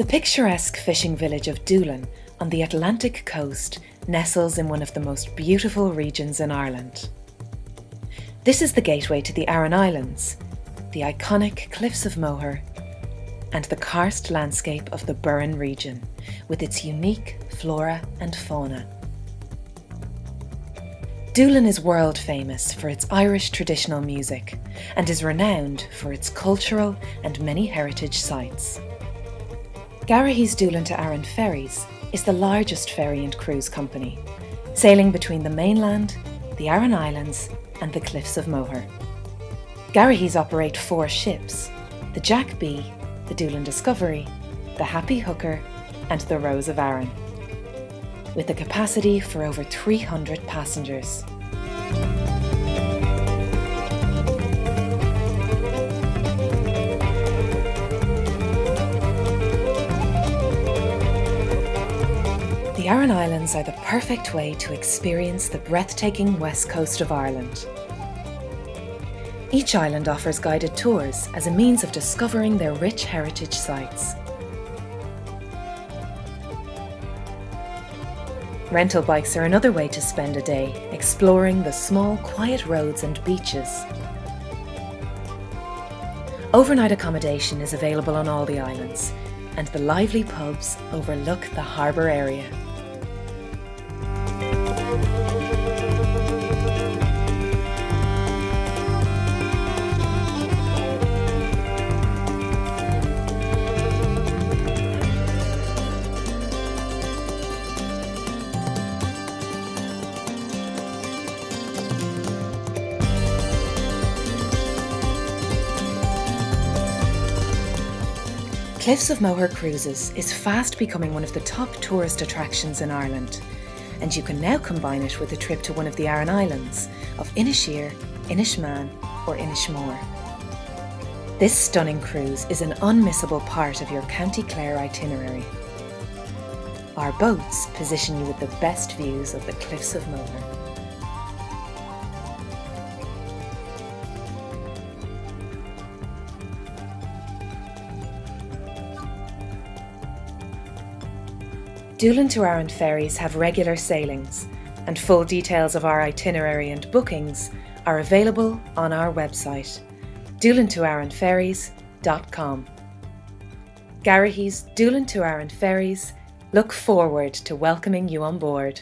The picturesque fishing village of Doolin on the Atlantic coast nestles in one of the most beautiful regions in Ireland. This is the gateway to the Aran Islands, the iconic Cliffs of Moher, and the karst landscape of the Burren region, with its unique flora and fauna. Doolin is world famous for its Irish traditional music and is renowned for its cultural and many heritage sites. Garrahy's Doolin2Aran Ferries is the largest ferry and cruise company, sailing between the mainland, the Aran Islands and the Cliffs of Moher. Garrahy's operate 4 ships: the Jack B, the Doolin Discovery, the Happy Hooker and the Rose of Aran, with a capacity for over 300 passengers. The Aran Islands are the perfect way to experience the breathtaking west coast of Ireland. Each island offers guided tours as a means of discovering their rich heritage sites. Rental bikes are another way to spend a day exploring the small, quiet roads and beaches. Overnight accommodation is available on all the islands, and the lively pubs overlook the harbour area. Cliffs of Moher Cruises is fast becoming one of the top tourist attractions in Ireland, and you can now combine it with a trip to one of the Aran Islands of Inisheer, Inishmaan or Inishmore. This stunning cruise is an unmissable part of your County Clare itinerary. Our boats position you with the best views of the Cliffs of Moher. Doolin2Aran Ferries have regular sailings, and full details of our itinerary and bookings are available on our website, Doolin2AranFerries.com. Garrahy's Doolin2Aran Ferries look forward to welcoming you on board.